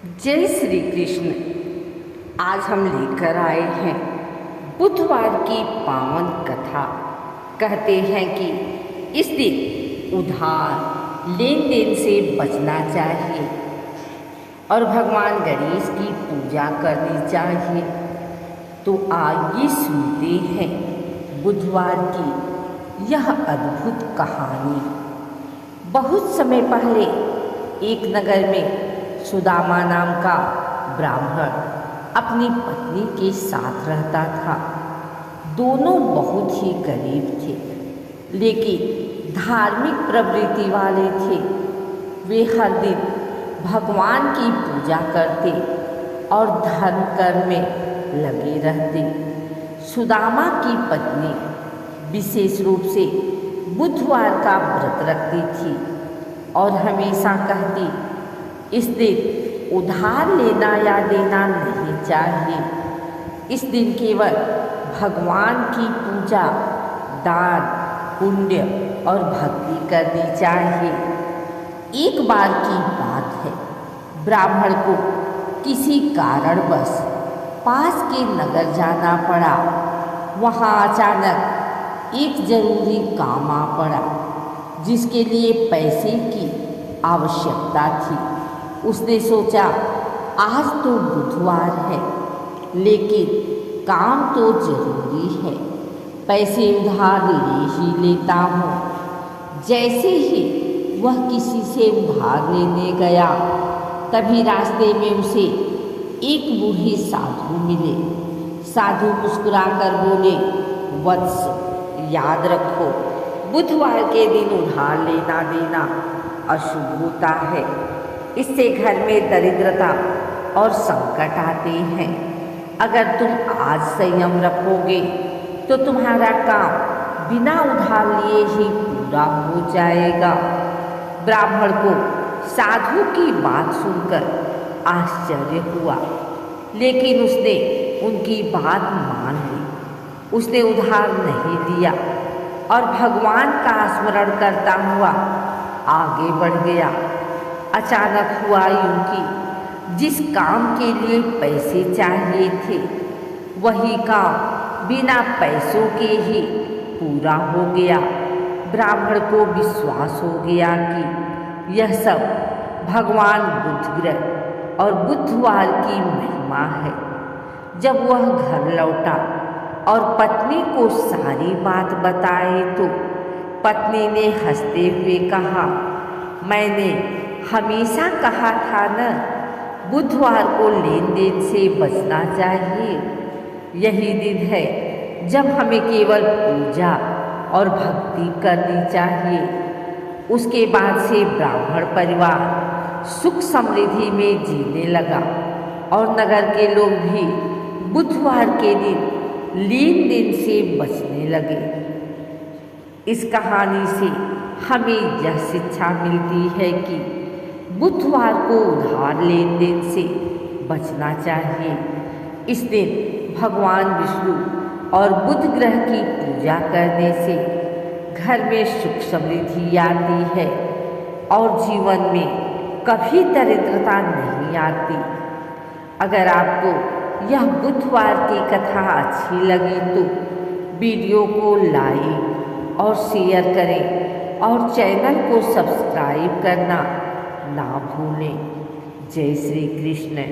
जय श्री कृष्ण। आज हम लेकर आए हैं बुधवार की पावन कथा। कहते हैं कि इस दिन उधार लेन देन से बचना चाहिए और भगवान गणेश की पूजा करनी चाहिए। तो आइए सुनते हैं बुधवार की यह अद्भुत कहानी। बहुत समय पहले एक नगर में सुदामा नाम का ब्राह्मण अपनी पत्नी के साथ रहता था। दोनों बहुत ही गरीब थे, लेकिन धार्मिक प्रवृत्ति वाले थे। वे हर दिन भगवान की पूजा करते और धर्म कर्म में लगे रहते। सुदामा की पत्नी विशेष रूप से बुधवार का व्रत रखती थी और हमेशा कहती, इस दिन उधार लेना या देना नहीं चाहिए। इस दिन केवल भगवान की पूजा, दान, पुण्य और भक्ति करनी चाहिए। एक बार की बात है, ब्राह्मण को किसी कारणवश पास के नगर जाना पड़ा। वहाँ अचानक एक जरूरी काम आ पड़ा, जिसके लिए पैसे की आवश्यकता थी। उसने सोचा, आज तो बुधवार है, लेकिन काम तो जरूरी है, पैसे उधार ले ही लेता हूँ। जैसे ही वह किसी से उधार लेने गया, तभी रास्ते में उसे एक बूढ़े साधु मिले। साधु मुस्कुराकर बोले, वत्स, याद रखो, बुधवार के दिन उधार लेना देना अशुभ होता है। इससे घर में दरिद्रता और संकट आते हैं। अगर तुम आज संयम रखोगे तो तुम्हारा काम बिना उधार लिए ही पूरा हो जाएगा। ब्राह्मण को साधु की बात सुनकर आश्चर्य हुआ, लेकिन उसने उनकी बात मान ली। उसने उधार नहीं दिया और भगवान का स्मरण करता हुआ आगे बढ़ गया। अचानक हुआ यूं कि जिस काम के लिए पैसे चाहिए थे, वही काम बिना पैसों के ही पूरा हो गया। ब्राह्मण को विश्वास हो गया कि यह सब भगवान बुध ग्रह और बुधवार की महिमा है। जब वह घर लौटा और पत्नी को सारी बात बताई, तो पत्नी ने हंसते हुए कहा, मैंने हमेशा कहा था न, बुधवार को लेन देन से बचना चाहिए। यही दिन है जब हमें केवल पूजा और भक्ति करनी चाहिए। उसके बाद से ब्राह्मण परिवार सुख समृद्धि में जीने लगा और नगर के लोग भी बुधवार के दिन लेन देन से बचने लगे। इस कहानी से हमें यह शिक्षा मिलती है कि बुधवार को उधार लेन देन से बचना चाहिए। इस दिन भगवान विष्णु और बुध ग्रह की पूजा करने से घर में सुख समृद्धि आती है और जीवन में कभी दरिद्रता नहीं आती। अगर आपको यह बुधवार की कथा अच्छी लगी तो वीडियो को लाइक और शेयर करें और चैनल को सब्सक्राइब करना ना भूलें। जय श्री कृष्ण।